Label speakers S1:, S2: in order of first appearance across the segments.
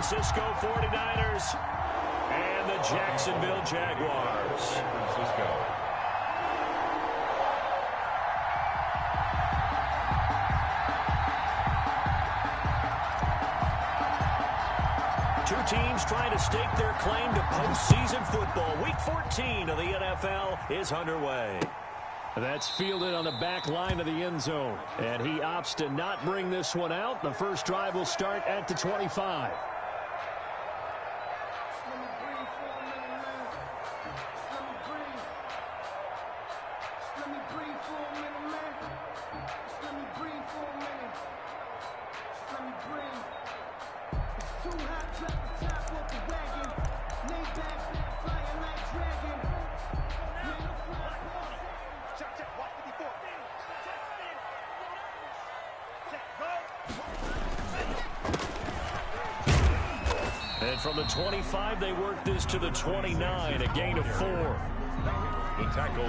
S1: Francisco 49ers and the Jacksonville Jaguars.
S2: San Francisco.
S1: Two teams trying to stake their claim to postseason football. Week 14 of the NFL is underway. That's fielded on the back line of the end zone. And he opts to not bring this one out. The first drive will start at the 25. And from the 25, they work this to the 29, a gain of 4.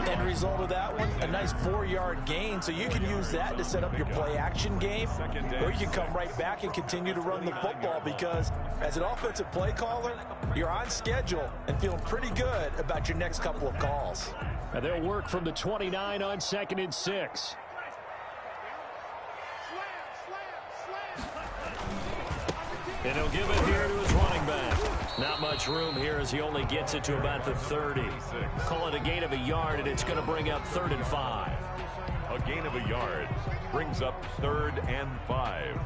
S3: End result of that one, a nice 4-yard gain. So you can use that to set up your play-action game, or you can come right back and continue to run the football because as an offensive play caller, you're on schedule and feeling pretty good about your next couple of calls.
S1: And they'll work from the 29 on 2nd and 6. And he'll give it here to his running back. Not much room here as he only gets it to about the 30. Call it a gain of a yard, and it's going to bring up 3rd and 5.
S2: A gain of a yard brings up 3rd and 5.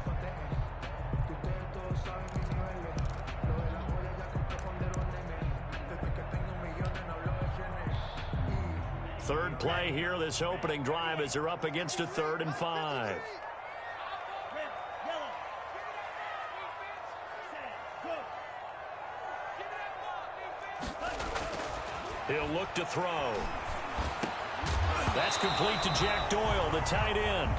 S1: Third play here, this opening drive as they're up against a 3rd and 5. He'll look to throw. That's complete to Jack Doyle, the tight end.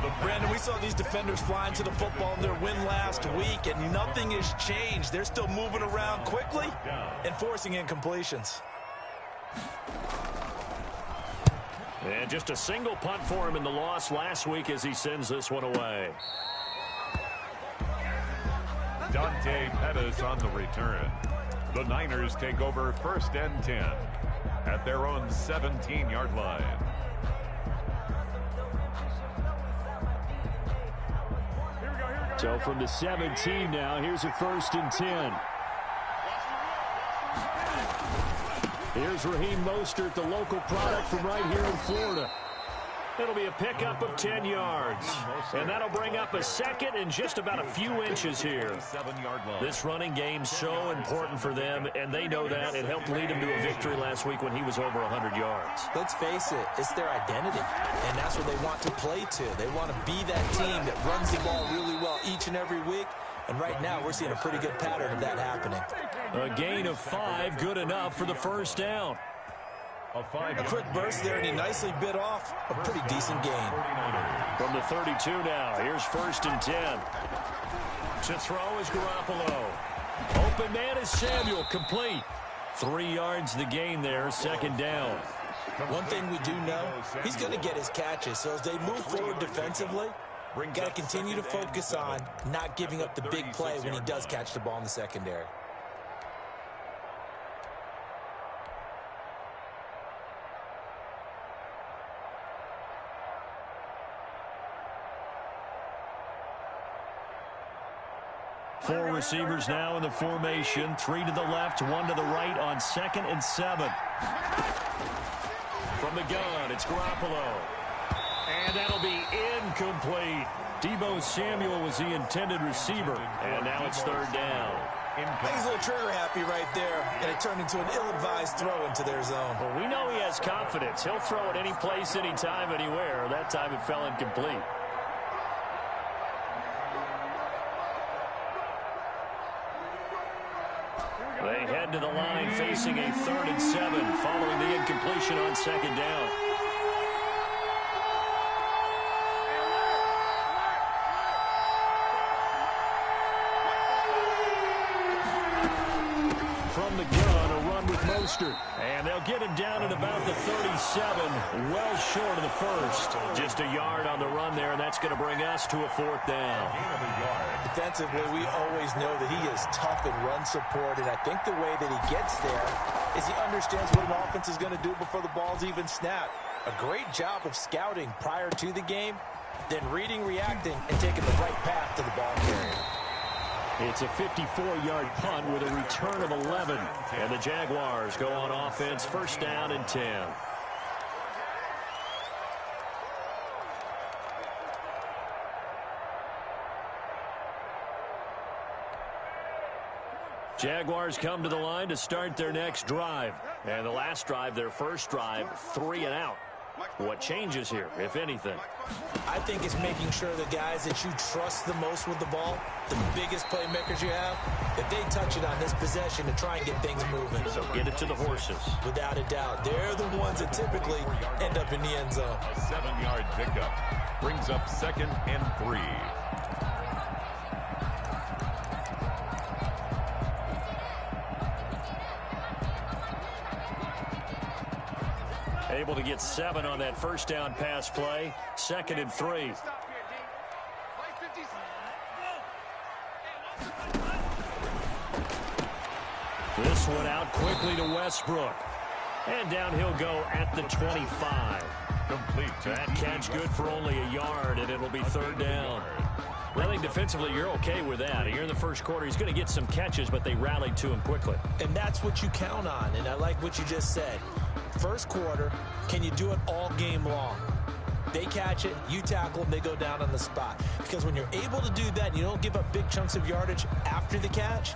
S3: But, Brandon, we saw these defenders flying to the football in their win last week, and nothing has changed. They're still moving around quickly and forcing incompletions.
S1: And just a single punt for him in the loss last week as he sends this one away.
S2: Dante Pettis on the return. The Niners take over 1st and 10 at their own 17-yard line.
S1: So from the 17 now, here's a 1st and 10. Here's Raheem Mostert, the local product from right here in Florida. It'll be a pickup of 10 yards. And that'll bring up a 2nd and just about a few inches here. This running game's so important for them, and they know that. It helped lead them to a victory last week when he was over 100 yards.
S3: Let's face it, it's their identity, and that's what they want to play to. They want to be that team that runs the ball really well each and every week, and right now we're seeing a pretty good pattern of that happening.
S1: A gain of 5, good enough for the 1st down.
S3: A quick burst there, and he nicely bit off a pretty decent gain.
S1: From the 32 now, here's 1st and 10. To throw is Garoppolo. Open man is Samuel, complete. 3 yards the gain there, 2nd down.
S3: One thing we do know, he's going to get his catches. So as they move forward defensively, got to continue to focus on not giving up the big play when he does catch the ball in the secondary.
S1: Four receivers now in the formation. 3 to the left, 1 to the right on 2nd and 7. From the gun, it's Garoppolo. And that'll be incomplete. Deebo Samuel was the intended receiver. And now it's 3rd down.
S3: He's a little trigger happy right there, and it turned into an ill-advised throw into their zone.
S1: Well, we know he has confidence. He'll throw it any place, anytime, anywhere. That time it fell incomplete. They head to the line facing a 3rd and 7 following the incompletion on 2nd down. From the gun, a run with Mostert. And they'll get him down at about the 37, well short of the first. Just a yard on the run there, and that's going to bring us to a 4th down.
S3: Defensively, we always know that he is tough in run support, and I think the way that he gets there is he understands what an offense is going to do before the ball's even snapped. A great job of scouting prior to the game, then reading, reacting, and taking the right path to the ball carrier.
S1: It's a 54-yard punt with a return of 11. And the Jaguars go on offense, 1st down and 10. Jaguars come to the line to start their next drive. And the last drive, their first drive, 3 and out. What changes here, if anything?
S3: I think it's making sure the guys that you trust the most with the ball, the biggest playmakers you have, that they touch it on this possession to try and get things moving.
S1: So get it to the horses.
S3: Without a doubt. They're the ones that typically end up in the end zone.
S2: A 7-yard pickup brings up 2nd and 3.
S1: Able to get 7 on that 1st down pass play. 2nd and 3. This one out quickly to Westbrook. And down he'll go at the 25.
S2: Complete.
S1: That catch good for only a yard, and it'll be 3rd down. I think defensively you're okay with that. Here in the first quarter, he's going to get some catches, but they rallied to him quickly.
S3: And that's what you count on, and I like what you just said. First quarter, can you do it all game long? They catch it, you tackle them, they go down on the spot. Because when you're able to do that and you don't give up big chunks of yardage after the catch,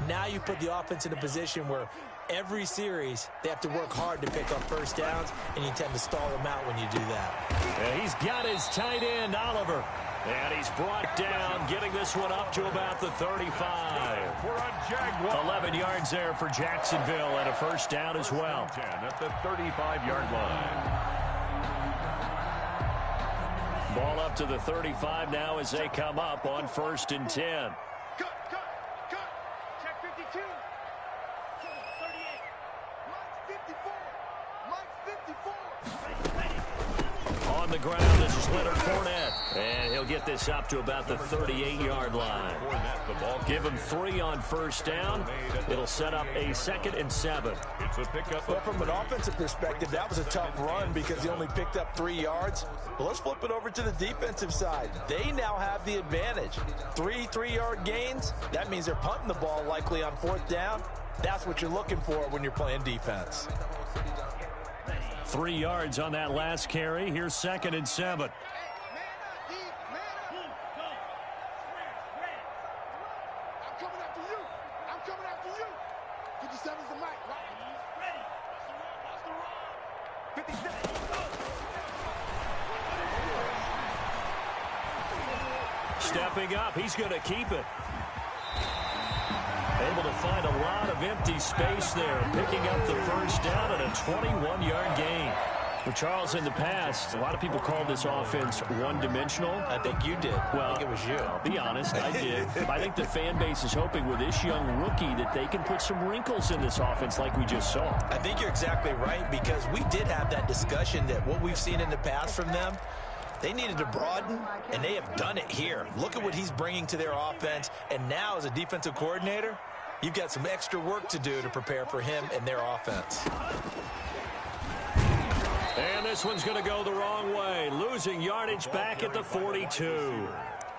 S3: now you put the offense in a position where every series they have to work hard to pick up 1st downs, and you tend to stall them out when you do that.
S1: And he's got his tight end, Oliver. And he's brought down, getting this one up to about the 35. 11 yards there for Jacksonville, and a 1st down as well.
S2: 10 at the 35-yard line.
S1: Ball up to the 35 now as they come up on 1st and 10.
S4: Check 52. 38. Mike's 54.
S1: On the ground, this is Leonard Fournette. And he'll get this up to about the 38-yard line. Give him 3 on 1st down. It'll set up a 2nd and 7.
S2: It's a pickup.
S3: Well, from an offensive perspective, that was a tough run because he only picked up 3 yards. Well, let's flip it over to the defensive side. They now have the advantage. 3 3-yard gains. That means they're punting the ball likely on 4th down. That's what you're looking for when you're playing defense.
S1: 3 yards on that last carry. Here's 2nd and 7. Stepping up, he's going to keep it. Able to find a lot of empty space there, picking up the 1st down and a 21-yard gain. For Charles, in the past, a lot of people called this offense one-dimensional.
S3: I think you did.
S1: Well,
S3: I think it was you.
S1: I'll be honest, I did. I think the fan base is hoping with this young rookie that they can put some wrinkles in this offense like we just saw.
S3: I think you're exactly right, because we did have that discussion that what we've seen in the past from them, they needed to broaden, and they have done it here. Look at what he's bringing to their offense, and now as a defensive coordinator, you've got some extra work to do to prepare for him and their offense.
S1: And this one's going to go the wrong way, losing yardage back at the 42.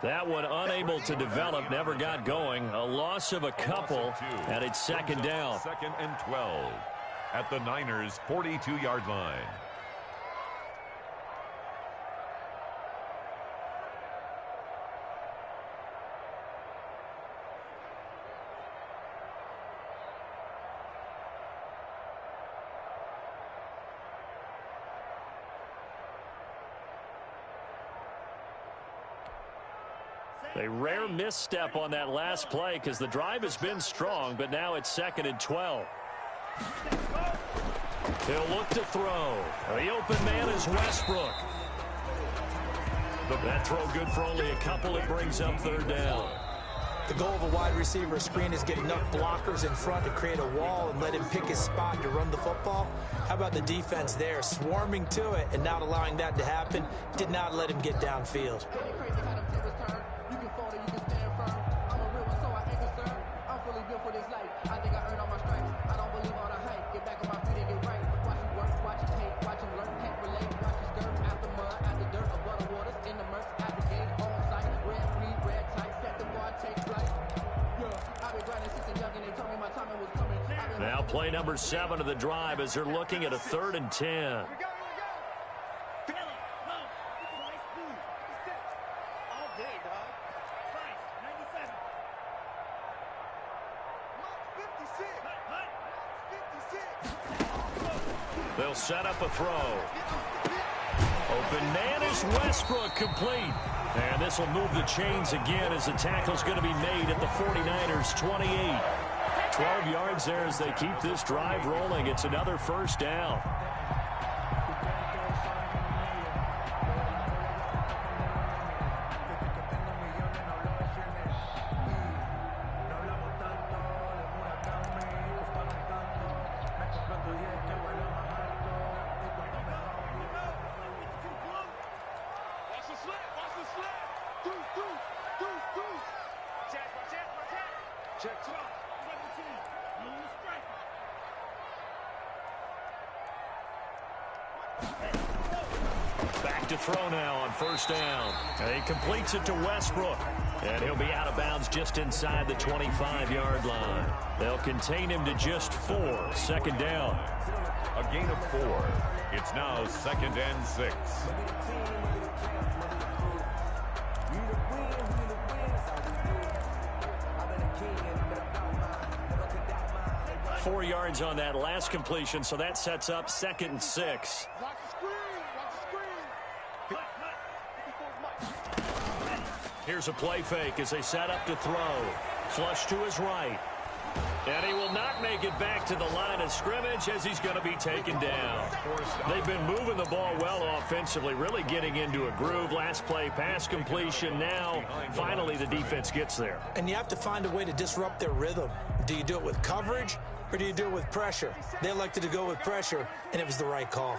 S1: That one unable to develop, never got going. A loss of a couple, and it's 2nd down.
S2: 2nd and 12 at the Niners' 42-yard line.
S1: A rare misstep on that last play because the drive has been strong, but now it's 2nd and 12. He'll look to throw. The open man is Westbrook. That throw good for only a couple. It brings up 3rd down.
S3: The goal of a wide receiver screen is get enough blockers in front to create a wall and let him pick his spot to run the football. How about the defense there, swarming to it and not allowing that to happen? Did not let him get downfield.
S1: Now play number 7 of the drive as they're looking at a 3rd and 10. They'll set up a throw. Open man is Westbrook, complete. And this will move the chains again as the tackle's going to be made at the 49ers 28. 12 yards there as they keep this drive rolling. It's another first down. Back to throw now on first down. And he completes it to Westbrook. And he'll be out of bounds just inside the 25-yard line. They'll contain him to just 4. Second down.
S2: A gain of 4. It's now 2nd and 6.
S1: 4 yards on that last completion, so that sets up 2nd and 6. Here's a play fake as they set up to throw. Flush to his right. And he will not make it back to the line of scrimmage as he's going to be taken down. They've been moving the ball well offensively, really getting into a groove. Last play, pass completion. Now, finally, the defense gets there.
S3: And you have to find a way to disrupt their rhythm. Do you do it with coverage or do you do it with pressure? They elected to go with pressure, and it was the right call.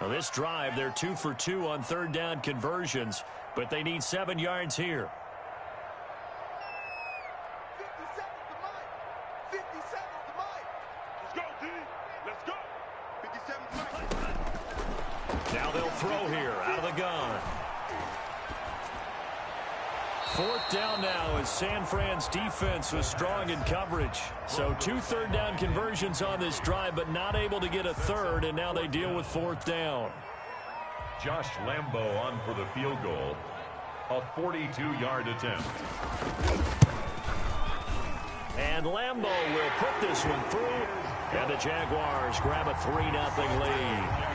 S1: Now this drive, they're 2 for 2 on 3rd down conversions, but they need 7 yards here.
S4: 57 to Mike. 57 to Mike. Let's go, D. Let's go. 57 to Mike.
S1: Now they'll throw here out of the gun. 4th down now as San Fran's defense was strong in coverage. So 2 3rd down conversions on this drive, but not able to get a 3rd, and now they deal with 4th down.
S2: Josh Lambo on for the field goal. A 42-yard attempt.
S1: And Lambo will put this one through, and the Jaguars grab a 3-0 lead.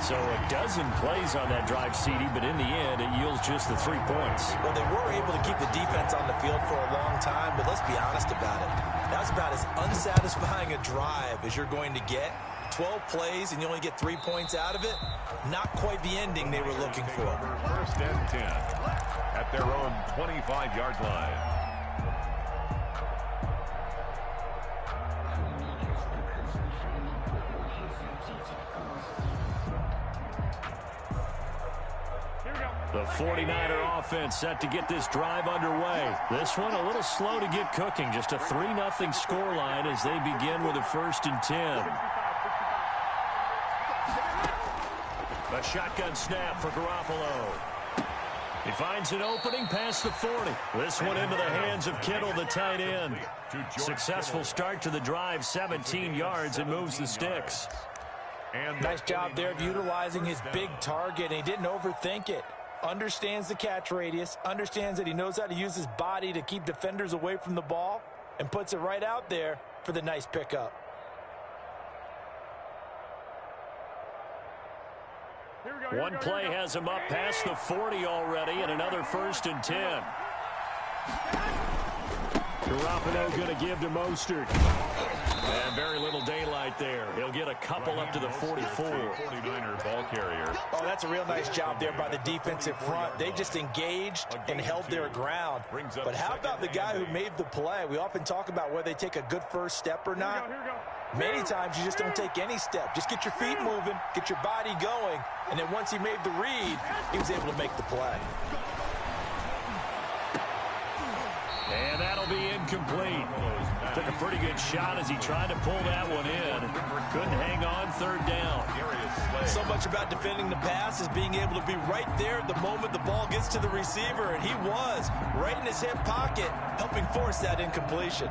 S1: So a dozen plays on that drive, CD, but in the end, it yields just the 3 points.
S3: Well, they were able to keep the defense on the field for a long time, but let's be honest about it. That was about as unsatisfying a drive as you're going to get. 12 plays, and you only get 3 points out of it. Not quite the ending they were looking for.
S2: 1st and 10 at their own 25-yard line.
S1: The 49er offense set to get this drive underway. This one a little slow to get cooking. Just a 3-0 scoreline as they begin with a 1st and 10. A shotgun snap for Garoppolo. He finds an opening past the 40. This one into the hands of Kittle, the tight end. Successful start to the drive, 17 yards, and moves the sticks.
S3: Nice job there of utilizing his big target, and he didn't overthink it. Understands the catch radius, understands that he knows how to use his body to keep defenders away from the ball, and puts it right out there for the nice pickup.
S1: One play has him up past the 40 already, and another 1st and 10. Garoppolo going to give to Mostert. And very little daylight there. He'll get a couple up to the 44.
S2: 49er ball carrier.
S3: Oh, that's a real nice job there by the defensive front. They just engaged and held their ground. But how about the guy who made the play? We often talk about whether they take a good first step or not. Many times you just don't take any step. Just get your feet moving, get your body going, and then once he made the read, he was able to make the play.
S1: And that'll be incomplete. Took a pretty good shot as he tried to pull that one in. Couldn't hang on, third down.
S3: So much about defending the pass is being able to be right there at the moment the ball gets to the receiver, and he was right in his hip pocket, helping force that incompletion.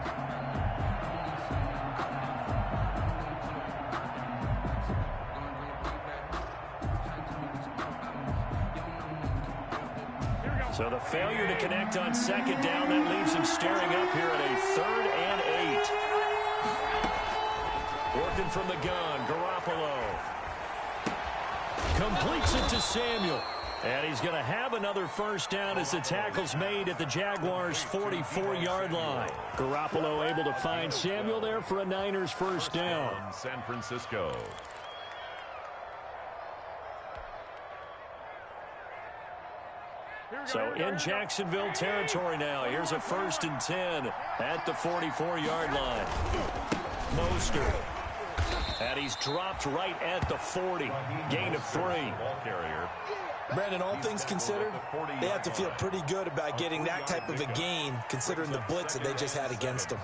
S1: So the failure to connect on second down, that leaves him staring up here at a 3rd and 8. Working from the gun, Garoppolo. Completes it to Samuel. And he's going to have another first down as the tackle's made at the Jaguars' 44-yard line. Garoppolo able to find Samuel there for a Niners first down.
S2: San Francisco.
S1: So in Jacksonville territory now. Here's a 1st and 10 at the 44-yard line. Mostert. And he's dropped right at the 40. Gain of 3.
S2: Ball carrier.
S3: Brandon, all things considered, they have to feel pretty good about getting that type of a gain, considering the blitz that they just had against them.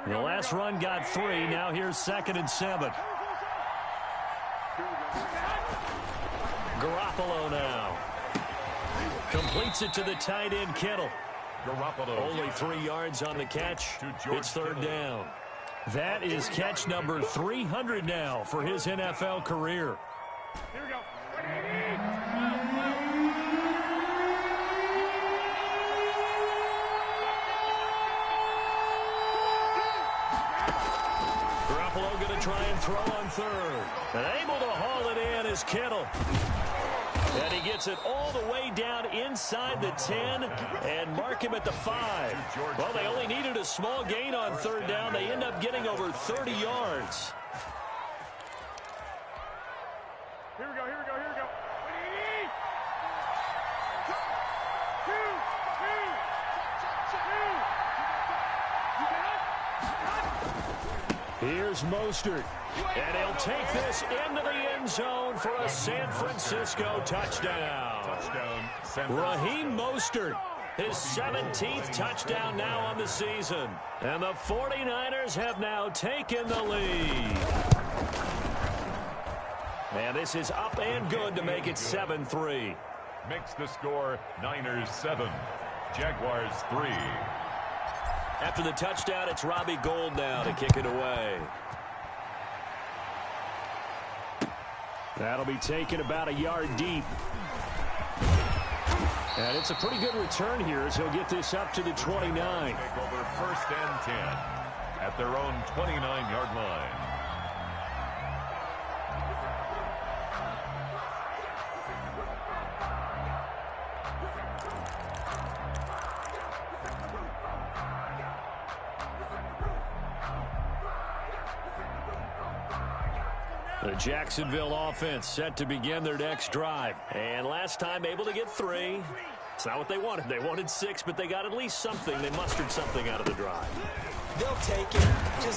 S1: The last run got 3. Now here's 2nd and 7. Garoppolo now. Completes it to the tight end, Kittle.
S2: Garoppolo.
S1: Only 3 yards on the catch. It's 3rd down. That is catch number 300 now for his NFL career.
S4: Here we go.
S1: Garoppolo going to try and throw on 3rd. And able to haul it in is Kittle. And he gets it all the way down inside the 10 and mark him at the 5. Well, they only needed a small gain on 3rd down. They end up getting over 30 yards.
S4: Here we go, here we go, here we go.
S1: Here's Mostert. And he'll take this into the end zone for a San Francisco touchdown. Raheem Mostert, his 17th touchdown now on the season. And the 49ers have now taken the lead. And this is up and good to make it 7-3.
S2: Makes the score Niners 7, Jaguars 3.
S1: After the touchdown, it's Robbie Gould now to kick it away. That'll be taken about a yard deep. And it's a pretty good return here as he'll get this up to the 29.
S2: Take over 1st and 10 at their own 29-yard line.
S1: The Jacksonville offense set to begin their next drive. And last time able to get 3. It's not what they wanted. They wanted 6, but they got at least something. They mustered something out of the drive.
S3: They'll take it.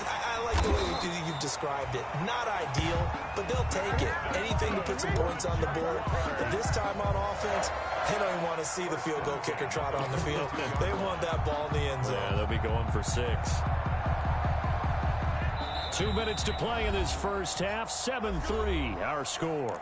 S3: I like the way you've described it. Not ideal, but they'll take it. Anything to put some points on the board. But this time on offense, they don't even want to see the field goal kicker trot on the field. They want that ball in the end zone.
S1: Yeah, they'll be going for 6. 2 minutes to play in this first half. 7-3, our score.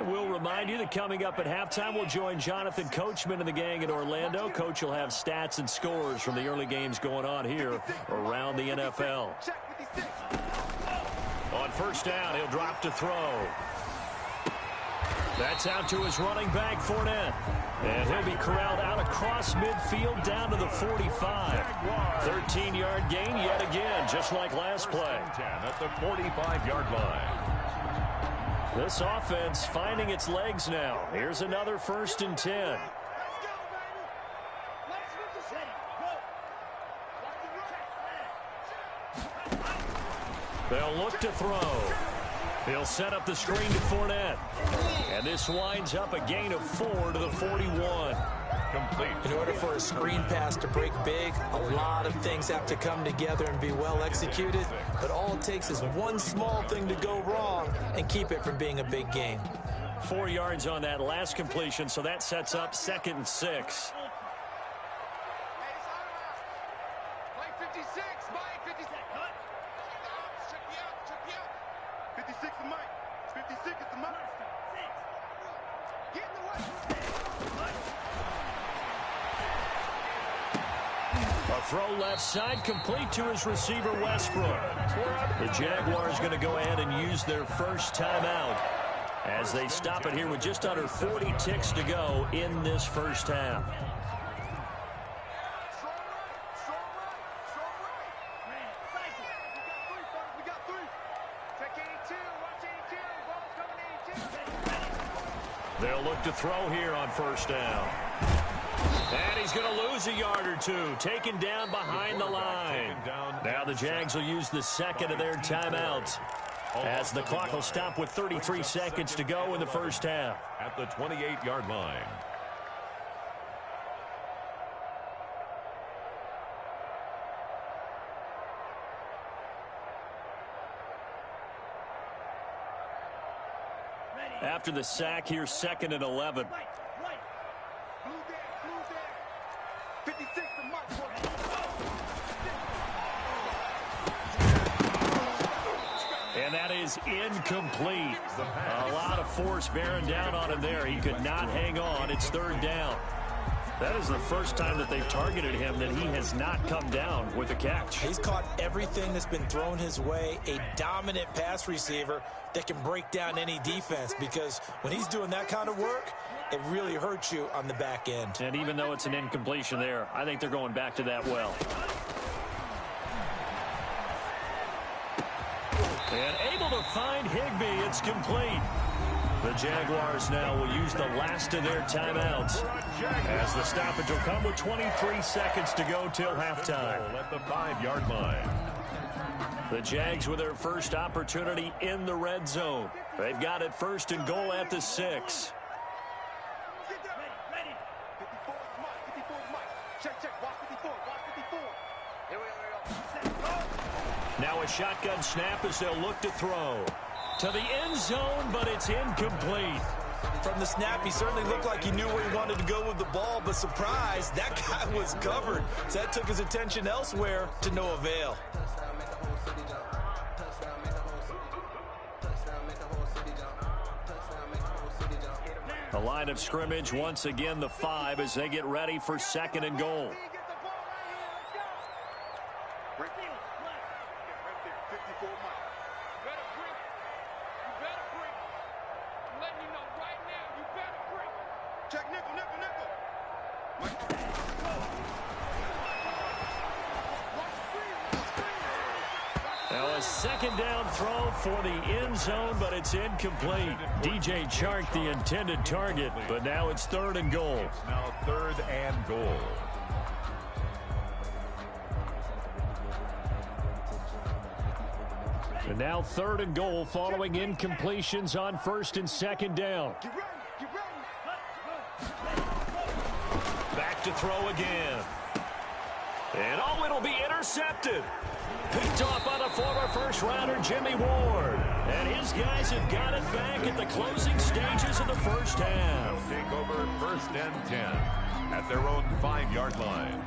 S1: And we'll remind you that coming up at halftime, we'll join Jonathan Coachman and the gang in Orlando. Coach will have stats and scores from the early games going on here around the NFL. On first down, he'll drop to throw. That's out to his running back, Fournette. And he'll be corralled out across midfield down to the 45. 13-yard gain yet again, just like last play.
S2: 10 at the 45-yard line.
S1: This offense finding its legs now. Here's another 1st and 10. They'll look to throw. He'll set up the screen to Fournette. And this winds up a gain of 4 to the 41.
S2: Complete.
S3: In order for a screen pass to break big, a lot of things have to come together and be well executed. But all it takes is one small thing to go wrong and keep it from being a big gain.
S1: 4 yards on that last completion, so that sets up 2nd and 6. Throw left side, complete to his receiver, Westbrook. The Jaguars going to go ahead and use their first timeout as they stop it here with just under 40 ticks to go in this first half. They'll look to throw here on first down. And he's going to lose a yard or two, taken down behind the line. Now the Jags will use the second of their timeouts as the clock will stop with 33 seconds to go in the first half.
S2: At the 28-yard line.
S1: After the sack, here's 2nd and 11. And that is incomplete. A lot of force bearing down on him there. He could not hang on. It's 3rd down. That is the first time that they've targeted him that he has not come down with a catch.
S3: He's caught everything that's been thrown his way. A dominant pass receiver that can break down any defense, because when he's doing that kind of work, it really hurts you on the back end.
S1: And even though it's an incompletion there, I think they're going back to that well. And able to find Higbee. It's complete. The Jaguars now will use the last of their timeouts as the stoppage will come with 23 seconds to go till halftime.
S2: At the 5-yard line.
S1: The Jags with their first opportunity in the red zone. They've got it 1st and goal at the 6. Now a shotgun snap as they'll look to throw. To the end zone, but it's incomplete.
S3: From the snap, he certainly looked like he knew where he wanted to go with the ball, but surprise, that guy was covered. So that took his attention elsewhere to no avail.
S1: The line of scrimmage, once again, the 5 as they get ready for 2nd and goal. Now a 2nd down throw for the end zone, but it's incomplete. DJ Chark, the intended target, but now it's 3rd and goal.
S2: Now 3rd and goal.
S1: And now 3rd and goal following incompletions on 1st and 2nd down. Back to throw again. And oh, it'll be intercepted. Picked off by the former first-rounder Jimmy Ward. And his guys have got it back at the closing stages of the first half.
S2: They'll take over 1st and 10 at their own 5-yard line.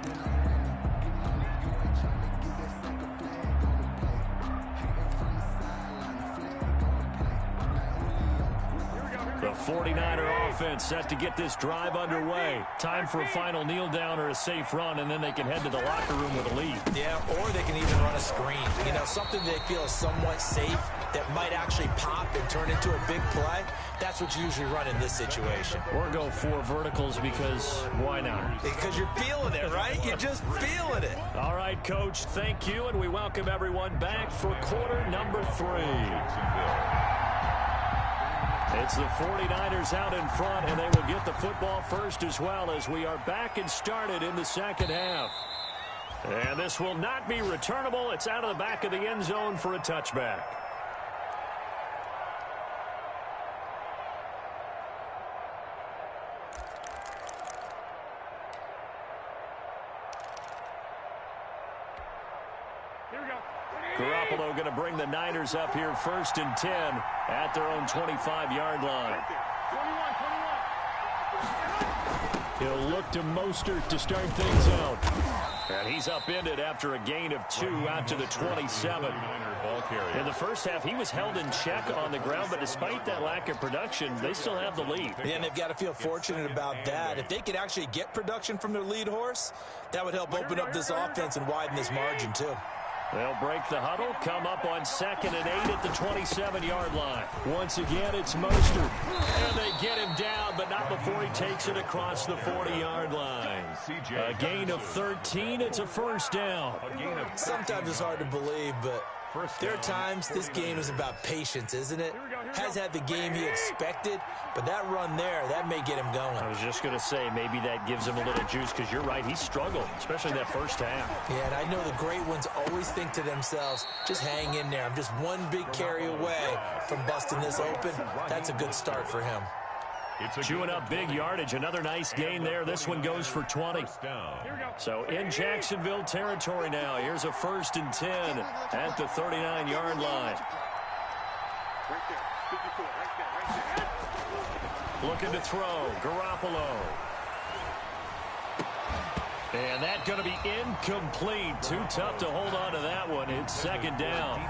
S1: The 49er offense set to get this drive underway. Time for a final kneel down or a safe run, and then they can head to the locker room with a lead.
S3: Yeah, or they can even run a screen. You know, something they feel is somewhat safe that might actually pop and turn into a big play. That's what you usually run in this situation.
S1: Or go 4 verticals because why not?
S3: Because you're feeling it, right? You're just feeling it.
S1: All right, Coach, thank you, and we welcome everyone back for quarter number 3. It's the 49ers out in front, and they will get the football first as well as we are back and started in the second half. And this will not be returnable. It's out of the back of the end zone for a touchback. Garoppolo going to bring the Niners up here 1st and 10 at their own 25-yard line. He'll look to Mostert to start things out. And he's upended after a gain of 2 out to the 27. In the first half, he was held in check on the ground, but despite that lack of production, they still have the lead.
S3: Yeah, and they've got to feel fortunate about that. If they could actually get production from their lead horse, that would help open up this offense and widen this margin, too.
S1: They'll break the huddle, come up on 2nd and 8 at the 27-yard line. Once again, it's Mostert. And they get him down, but not before he takes it across the 40-yard line. A gain of 13. It's a first down.
S3: Sometimes it's hard to believe, but there are times this game is about patience, isn't it? Has had the game he expected, but that run there, that may get him going.
S1: I was just going to say, maybe that gives him a little juice, because you're right, he struggled, especially in that first half.
S3: Yeah, and I know the great ones always think to themselves, just hang in there. I'm just one big carry away from busting this open. That's a good start for him.
S1: Chewing up big yardage. Another nice gain there. This one goes for 20. So in Jacksonville territory now. Here's a 1st and 10 at the 39-yard line. Looking to throw. Garoppolo. And that's going to be incomplete. Too tough to hold on to that one. It's 2nd down.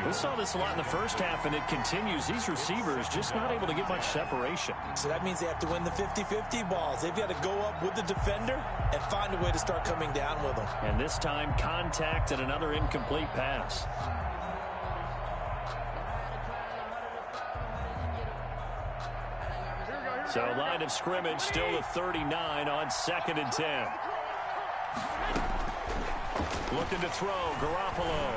S1: We saw this a lot in the first half, and it continues. These receivers just not able to get much separation.
S3: So that means they have to win the 50-50 balls. They've got to go up with the defender and find a way to start coming down with them.
S1: And this time, contact and another incomplete pass. So line of scrimmage still to 39 on 2nd and 10. Looking to throw, Garoppolo.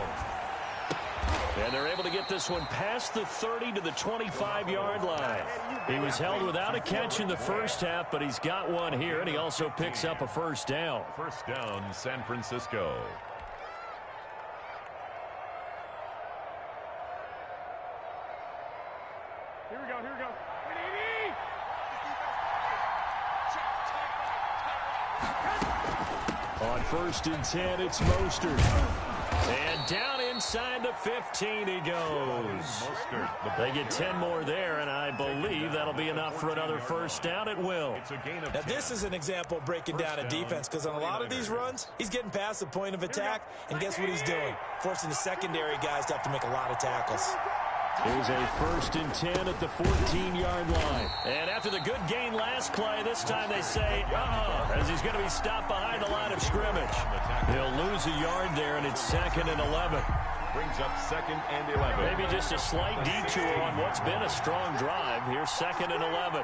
S1: And they're able to get this one past the 30 to the 25-yard line. He was held without a catch in the first half, but he's got one here, and he also picks up a first down.
S2: First down, San Francisco.
S5: Here we go, here we go.
S1: On 1st and 10, it's Mostert. And down inside the 15 he goes. They get 10 more there, and I believe that'll be enough for another first down at will.
S3: Now, this is an example of breaking down a defense, because on a lot of these runs, he's getting past the point of attack, and guess what he's doing? Forcing the secondary guys to have to make a lot of tackles.
S1: Here's a 1st and 10 at the 14-yard line. And after the good gain last play, this time they say, as he's going to be stopped behind the line of scrimmage. He'll lose a yard there, and it's 2nd and 11.
S2: Brings up 2nd and 11.
S1: Maybe just a slight detour on what's been a strong drive. Here's 2nd and 11.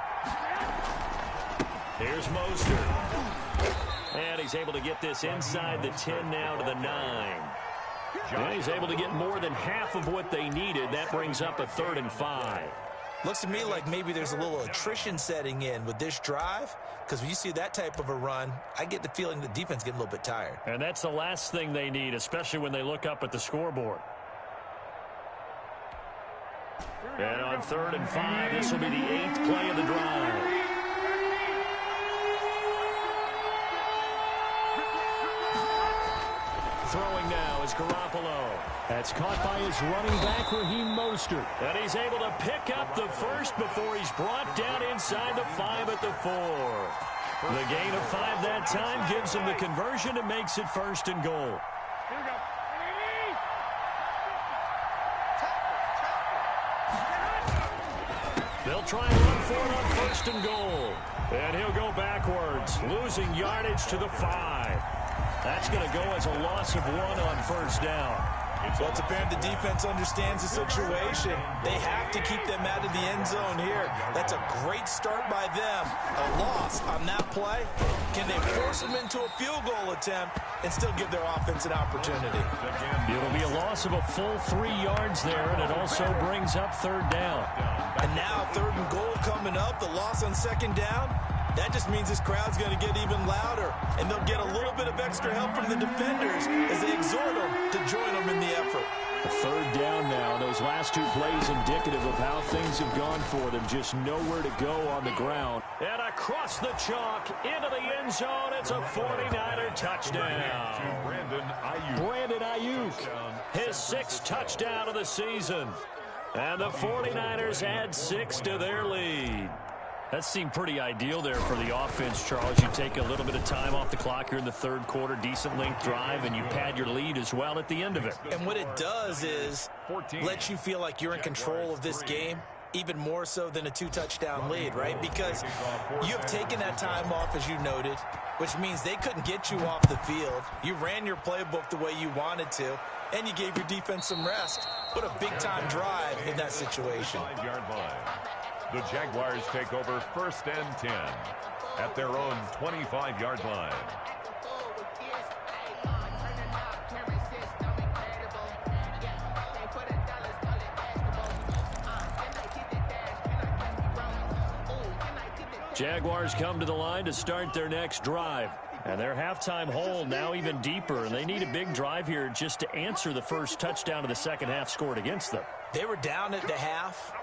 S1: Here's Mostert. And he's able to get this inside the 10 now to the 9. And he's able to get more than half of what they needed. That brings up a 3rd and 5.
S3: Looks to me like maybe there's a little attrition setting in with this drive, because when you see that type of a run, I get the feeling the defense getting a little bit tired.
S1: And that's the last thing they need, especially when they look up at the scoreboard. And on 3rd and 5, this will be the 8th play of the drive. Throwing now is Garoppolo. That's caught by his running back, Raheem Mostert. And he's able to pick up the first before he's brought down inside the 5 at the 4. The gain of 5 that time gives him the conversion and makes it 1st and goal.
S5: Here we go.
S1: They'll try and run for it on first and goal. And he'll go backwards, losing yardage to the 5. That's going to go as a loss of 1 on first down.
S3: Well, it's apparent the defense understands the situation. They have to keep them out of the end zone here. That's a great start by them. A loss on that play. Can they force them into a field goal attempt and still give their offense an opportunity?
S1: It'll be a loss of a full 3 yards there, and it also brings up third down.
S3: And now third and goal coming up. The loss on second down. That just means this crowd's going to get even louder, and they'll get a little bit of extra help from the defenders as they exhort them to join them in the effort.
S1: A third down now. Those last 2 plays indicative of how things have gone for them. Just nowhere to go on the ground. And across the chalk into the end zone. It's a 49er touchdown. Brandon Ayuk, his 6th touchdown of the season. And the 49ers add 6 to their lead. That seemed pretty ideal there for the offense, Charles. You take a little bit of time off the clock here in the third quarter, decent length drive, and you pad your lead as well at the end of it.
S3: And what it does is let you feel like you're in control of this game, even more so than a 2-touchdown lead, right? Because you have taken that time off, as you noted, which means they couldn't get you off the field. You ran your playbook the way you wanted to, and you gave your defense some rest. What a big-time drive in that situation.
S2: The Jaguars take over first and 10 at their own 25-yard line.
S1: Jaguars come to the line to start their next drive. And their halftime hole now even deeper, and they need a big drive here just to answer the first touchdown of the second half scored against them.
S3: They were down at the half.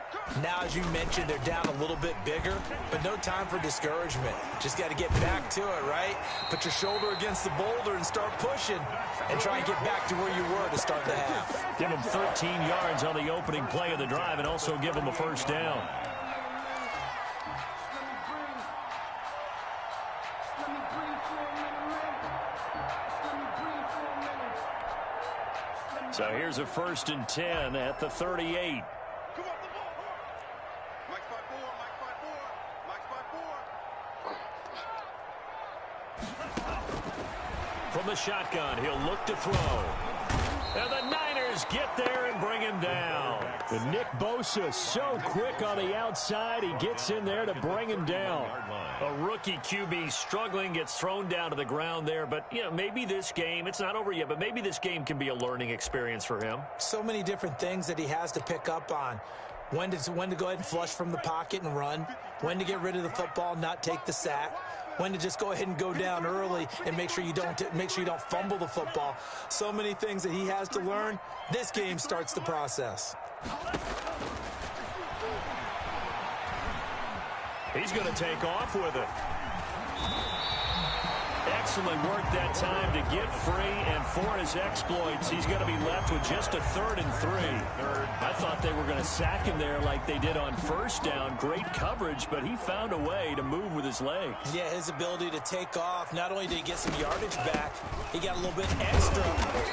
S3: Now, as you mentioned, they're down a little bit bigger, but no time for discouragement. Just got to get back to it, right? Put your shoulder against the boulder and start pushing and try and get back to where you were to start the half.
S1: Give them 13 yards on the opening play of the drive and also give them a first down. So here's a first and 10 at the 38. From the shotgun, he'll look to throw. And the Niners get there and bring him down. And Nick Bosa so quick on the outside, he gets in there to bring him down. A rookie QB struggling, gets thrown down to the ground there. But, you know, maybe this game, it's not over yet, but maybe this game can be a learning experience for him.
S3: So many different things that he has to pick up on. When to go ahead and flush from the pocket and run. When to get rid of the football and not take the sack. When to just go ahead and go down early and make sure you don't fumble the football. So many things that he has to learn. This game starts the process.
S1: He's going to take off with it. Excellent work that time to get free, and for his exploits, he's going to be left with just a 3rd and 3. I thought they were going to sack him there like they did on first down. Great coverage, but he found a way to move with his legs.
S3: Yeah, his ability to take off, not only did he get some yardage back, he got a little bit extra.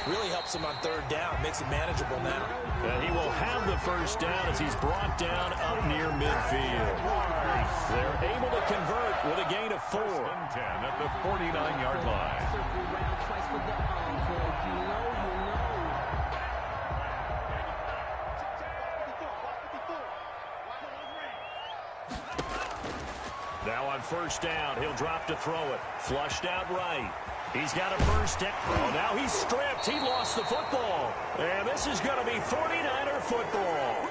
S3: Really helps him on 3rd down, makes it manageable now.
S1: And he will have the first down as he's brought down up near midfield. They're able to convert with a gain of 4.
S2: 10 at the 49-yard line.
S1: Now on first down, he'll drop to throw it. Flushed out right. He's got a first down. Oh, now he's stripped. He lost the football. And this is going to be 49er football.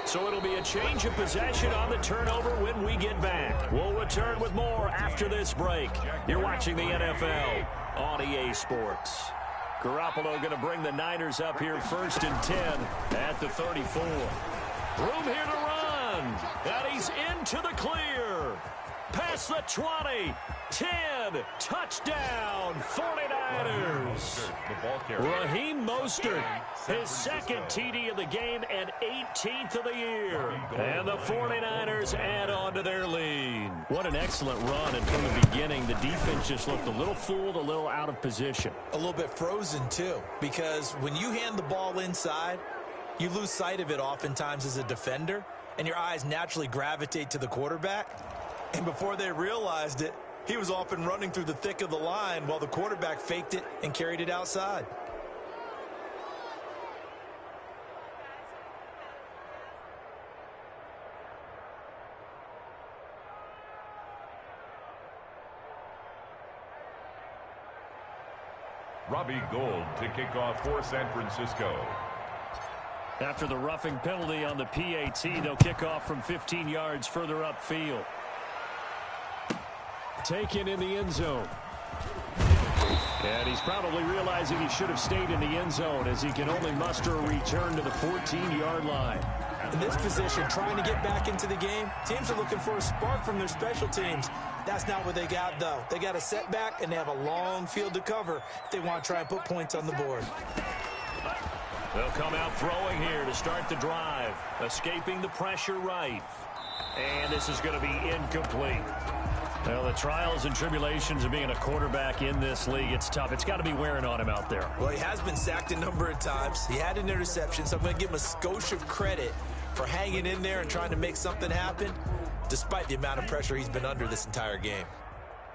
S1: So it'll be a change of possession on the turnover when we get back. We'll return with more after this break. You're watching the NFL on EA Sports. Garoppolo going to bring the Niners up here first and 10 at the 34. Room here to run. And he's into the clear. Past the 20. 10. Touchdown. 49ers. Raheem Mostert, his 2nd TD of the game and 18th of the year. And the 49ers add on to their lead. What an excellent run. And from the beginning, the defense just looked a little fooled, a little out of position.
S3: A little bit frozen, too, because when you hand the ball inside, you lose sight of it oftentimes as a defender. and your eyes naturally gravitate to the quarterback. And before they realized it, he was off and running through the thick of the line while the quarterback faked it and carried it outside.
S2: Robbie Gould to kick off for San Francisco.
S1: After the roughing penalty on the PAT, they'll kick off from 15 yards further upfield. Taken in the end zone. And he's probably realizing he should have stayed in the end zone as he can only muster a return to the 14-yard line.
S3: In this position, trying to get back into the game, teams are looking for a spark from their special teams. That's not what they got, though. They got a setback, and they have a long field to cover if they want to try and put points on the board.
S1: They'll come out throwing here to start the drive, escaping the pressure right. And this is going to be incomplete. Well, the trials and tribulations of being a quarterback in this league, it's tough. It's got to be wearing on him out there.
S3: Well, he has been sacked a number of times. He had an interception, so I'm going to give him a skosh of credit for hanging in there and trying to make something happen, despite the amount of pressure he's been under this entire game.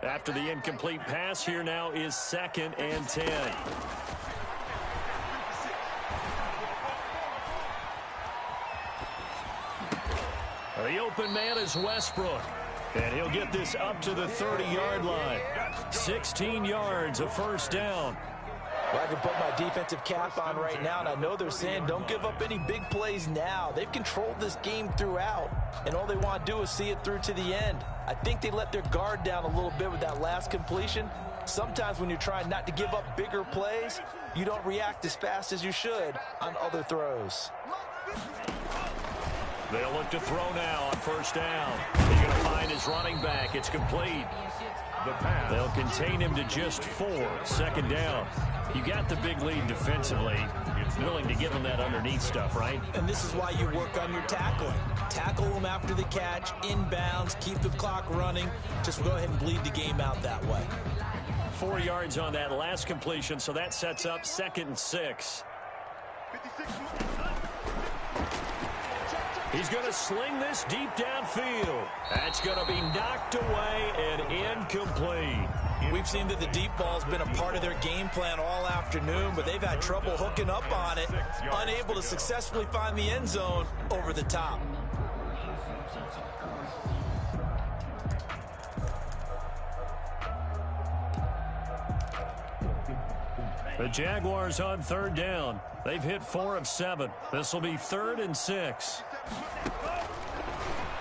S1: After the incomplete pass, here now is 2nd and 10. The open man is Westbrook. And he'll get this up to the 30-yard line. 16 yards, a first down.
S3: Well, I can put my defensive cap on right now, and I know they're saying don't give up any big plays now. They've controlled this game throughout, and all they want to do is see it through to the end. I think they let their guard down a little bit with that last completion. Sometimes when you're trying not to give up bigger plays, you don't react as fast as you should on other throws.
S1: They'll look to throw now on first down. He's going to find his running back. It's complete. They'll contain him to just 4. 2nd down. You got the big lead defensively. You're willing to give him that underneath stuff, right?
S3: And this is why you work on your tackling. Tackle them after the catch, inbounds, keep the clock running. Just go ahead and bleed the game out that way.
S1: 4 yards on that last completion, so that sets up 2nd and 6.
S4: 56.
S1: He's going to sling this deep downfield. That's going to be knocked away and incomplete.
S3: We've seen that the deep ball's been a part of their game plan all afternoon, but they've had trouble hooking up on it, unable to successfully find the end zone over the top.
S1: The Jaguars on 3rd down. They've hit 4 of 7. This will be 3rd and 6.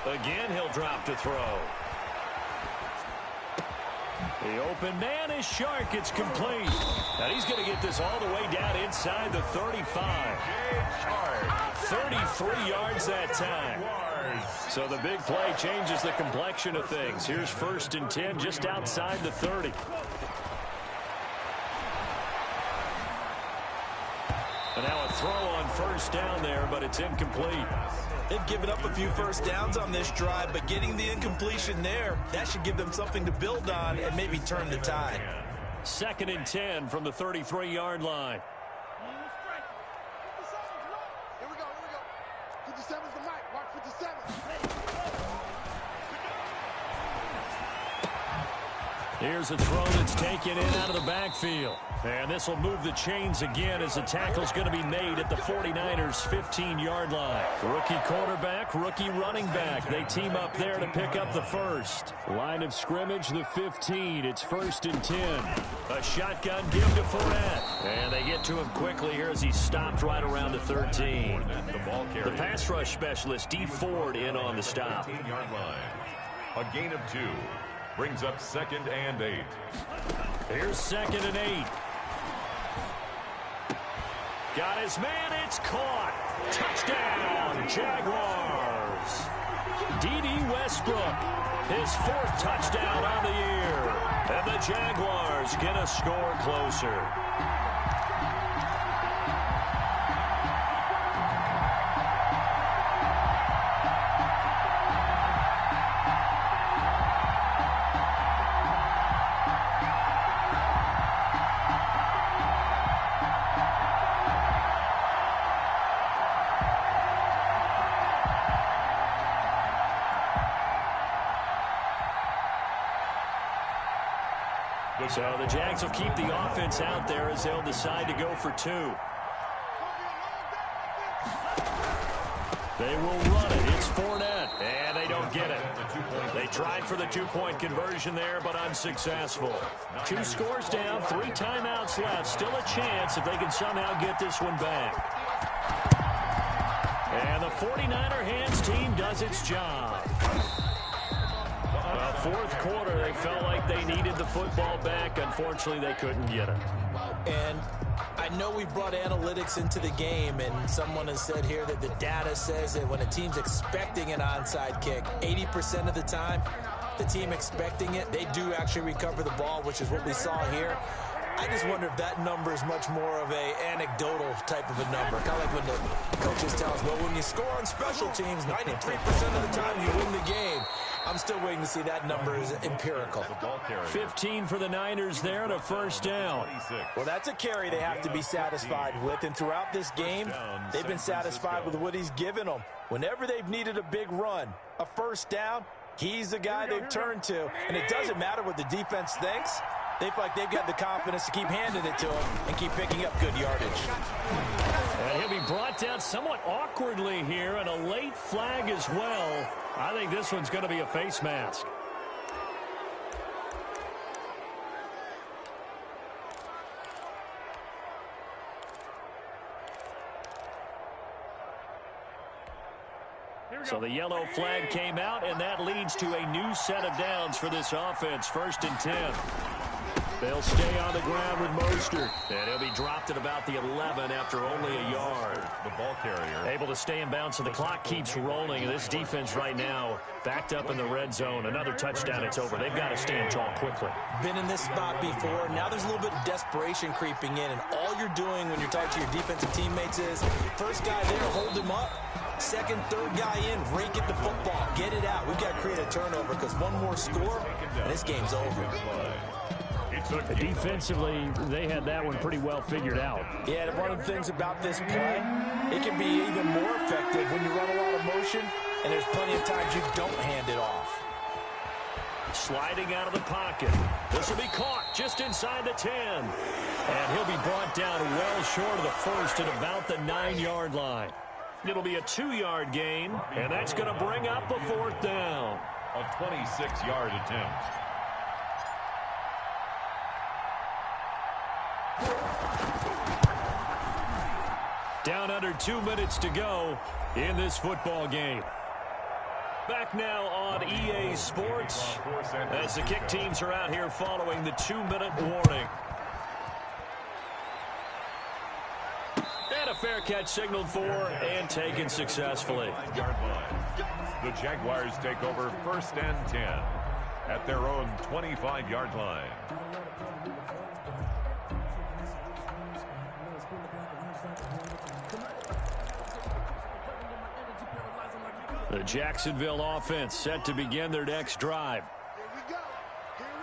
S1: Again, he'll drop to throw. The open man is Shark. It's complete. Now he's going to get this all the way down inside the 35. 33 yards that time. So the big play changes the complexion of things. Here's 1st and 10 just outside the 30. And now a throw on first down there, but it's incomplete.
S3: They've given up a few first downs on this drive, but getting the incompletion there, that should give them something to build on and maybe turn the tide.
S1: 2nd and 10 from the 33-yard line.
S4: Here we go. 57's the mic. Watch 57.
S1: Here's a throw that's taken in out of the backfield. And this will move the chains again as the tackle's going to be made at the 49ers' 15-yard line. Rookie quarterback, rookie running back. They team up there to pick up the first. Line of scrimmage, the 15. It's 1st and 10. A shotgun give to Fournette. And they get to him quickly here as he's stopped right around the 13. The pass rush specialist, D. Ford, in on the stop.
S2: 15-yard line. A gain of 2. Brings up 2nd and 8.
S1: Here's 2nd and 8. Got his man, it's caught. Touchdown, Jaguars. D.D. Westbrook, his 4th touchdown on the year. And the Jaguars get a score closer. So the Jags will keep the offense out there as they'll decide to go for 2. They will run it. It's Fournette, and they don't get it. They tried for the 2-point conversion there, but unsuccessful. 2 scores down, 3 timeouts left. Still a chance if they can somehow get this one back. And the 49er hands team does its job. Well, fourth quarter, they felt like they needed the football back. Unfortunately, they couldn't get it.
S3: And I know we brought analytics into the game, and someone has said here that the data says that when a team's expecting an onside kick, 80% of the time, the team expecting it, they do actually recover the ball, which is what we saw here. I just wonder if that number is much more of a anecdotal type of a number. Kind of like when the coaches tell us, well, when you score on special teams, 93% of the time you win the game. I'm still waiting to see that number is empirical.
S1: 15 for the Niners there and a first down.
S3: Well, that's a carry they have to be satisfied with. And throughout this game, they've been satisfied with what he's given them. Whenever they've needed a big run, a first down, he's the guy they've turned to. And it doesn't matter what the defense thinks. They feel like they've got the confidence to keep handing it to him and keep picking up good yardage.
S1: And he'll be brought down somewhat awkwardly here, and a late flag as well. I think this one's going to be a face mask. So the yellow flag came out, and that leads to a new set of downs for this offense. 1st and 10. They'll stay on the ground with Mostert. And he'll be dropped at about the 11 after only a yard.
S2: The ball carrier.
S1: Able to stay in bounds, so the clock keeps rolling. This defense right now backed up in the red zone. Another touchdown, it's over. They've got to stand tall quickly.
S3: Been in this spot before. Now there's a little bit of desperation creeping in. And all you're doing when you're talking to your defensive teammates is, first guy there, hold him up. Second, third guy in, rake at the football. Get it out. We've got to create a turnover because one more score, and this game's over.
S1: Defensively, they had that one pretty well figured out.
S3: Yeah, and one of the things about this play, it can be even more effective when you run a lot of motion, and there's plenty of times you don't hand it off.
S1: Sliding out of the pocket. This will be caught just inside the 10. And he'll be brought down well short of the first at about the 9-yard line. It'll be a 2-yard gain, and that's going to bring up a 4th down.
S2: A 26-yard attempt.
S1: Down under 2 minutes to go in this football game. Back now on EA Sports as the kick teams are out here following the 2-minute warning. And a fair catch signaled for and taken successfully.
S2: Yard line. The Jaguars take over 1st and 10 at their own 25-yard line.
S1: The Jacksonville offense set to begin their next drive.
S4: Here we go. Here we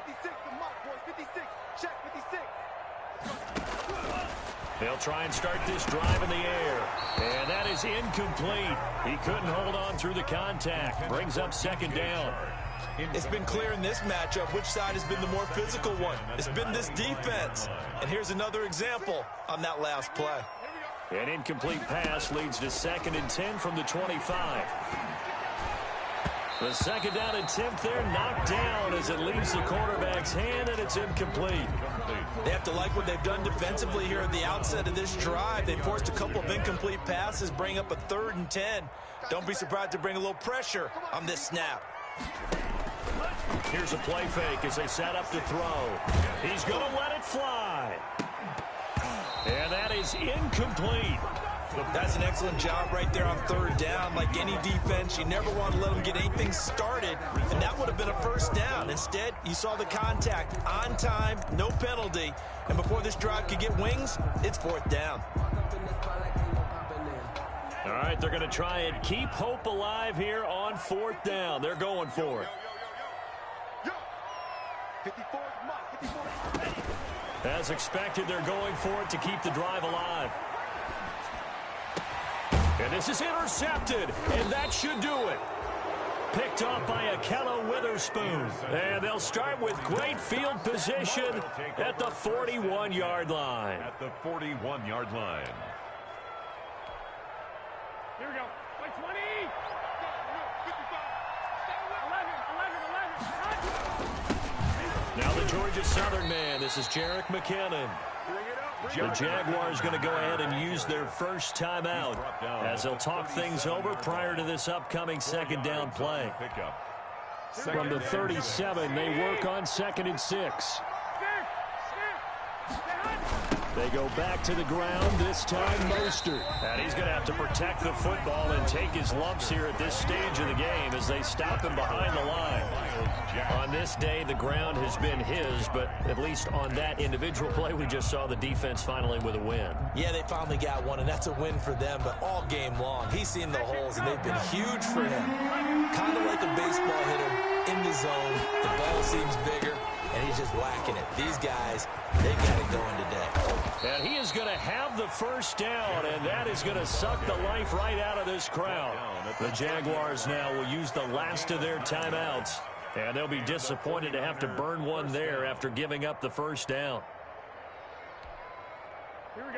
S4: go. 56, the mark, boys. 56. Check 56.
S1: They'll try and start this drive in the air. And that is incomplete. He couldn't hold on through the contact. Brings up 2nd down.
S3: It's been clear in this matchup which side has been the more physical one. It's been this defense. And here's another example on that last play.
S1: An incomplete pass leads to 2nd and 10 from the 25. The 2nd down attempt there knocked down as it leaves the quarterback's hand, and it's incomplete.
S3: They have to like what they've done defensively here at the outset of this drive. They forced a couple of incomplete passes, bring up a 3rd and 10. Don't be surprised to bring a little pressure on this snap.
S1: Here's a play fake as they set up to throw. He's going to let it fly. And that is incomplete.
S3: That's an excellent job right there on 3rd down. Like any defense, you never want to let them get anything started, and that would have been a 1st down. Instead, you saw the contact on time, no penalty, and before this drive could get wings, it's 4th down.
S1: All right, they're going to try and keep hope alive here on 4th down. They're going for it.
S4: 54 mark, 54.
S1: As expected, they're going for it to keep the drive alive. And this is intercepted, and that should do it. picked off by Akello Witherspoon. And they'll start with great field position at the 41-yard line.
S2: At the 41-yard line.
S5: Here we go. Like 20. 11.
S1: Now the Georgia Southern man. This is Jerick McKinnon. The Jaguars going to go ahead and use their first timeout as they'll talk things over prior to this upcoming second down play.
S6: From the 37, they work on 2nd and 6. They go back to the ground, this time Mostert.
S1: And he's going to have to protect the football and take his lumps here at this stage of the game as they stop him behind the line. On this day, the ground has been his, but at least on that individual play, we just saw the defense finally with a win.
S3: Yeah, they finally got one, and that's a win for them, but all game long, he's seen the holes, and they've been huge for him. Kind of like a baseball hitter in the zone. The ball seems bigger, and he's just whacking it. These guys, they got it going today.
S1: And he is going to have the first down, and that is going to suck the life right out of this crowd. The Jaguars now will use the last of their timeouts, and they'll be disappointed to have to burn one there after giving up the first down.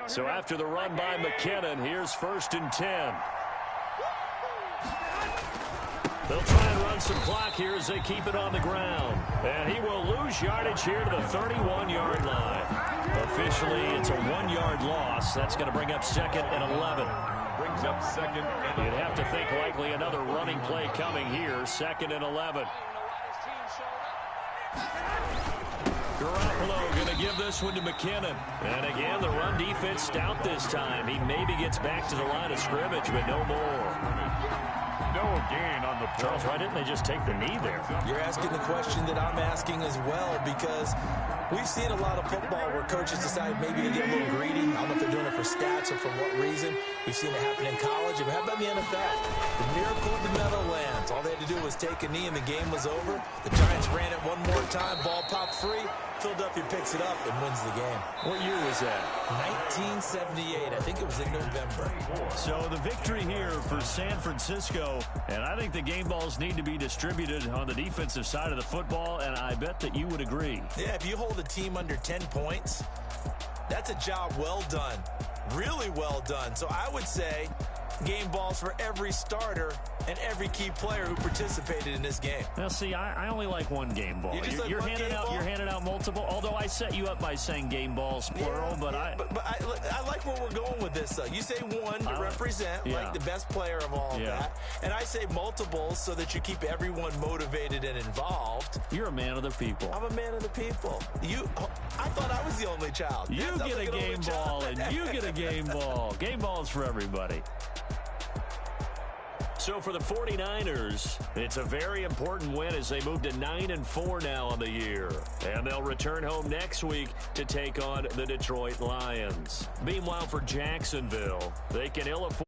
S1: So after the run by McKinnon, here's 1st and 10. They'll try and run some clock here as they keep it on the ground. And he will lose yardage here to the 31-yard line. Officially, it's a 1-yard loss. That's going to bring up 2nd and 11.
S2: Brings up 2nd and 11.
S1: You'd have to think likely another running play coming here. 2nd and 11. Garoppolo going to give this one to McKinnon. And again, the run defense stout this time. He maybe gets back to the line of scrimmage, but no more.
S2: No gain on the play.
S1: Charles, why didn't they just take the knee there?
S3: You're asking the question that I'm asking as well, because we've seen a lot of football where coaches decide maybe to get a little greedy. I don't know if they're doing it for stats or for what reason. We've seen it happen in college. And how about the NFL? The miracle of the Meadowlands. All they had to do was take a knee and the game was over. The Giants ran it one more time. Ball popped free. Philadelphia picks it up and wins the game.
S1: What year was that?
S3: 1978. I think it was in November.
S1: So the victory here for San Francisco, and I think the game balls need to be distributed on the defensive side of the football, and I bet that you would agree.
S3: Yeah, if you hold a team under 10 points, that's a job well done. Really well done. So I would say game balls for every starter and every key player who participated in this game.
S1: Now, see, I only like one game ball. You're handing out multiple, although I set you up by saying game balls, plural, but I
S3: like where we're going with this, though. You say one to represent, like the best player of all of that, and I say multiples so that you keep everyone motivated and involved.
S1: You're a man of the people.
S3: I'm a man of the people. I thought I was the only child.
S1: You get a game ball, and you get a game ball. Game balls for everybody. So for the 49ers, it's a very important win as they move to 9-4 now on the year. And they'll return home next week to take on the Detroit Lions. Meanwhile, for Jacksonville, they can ill afford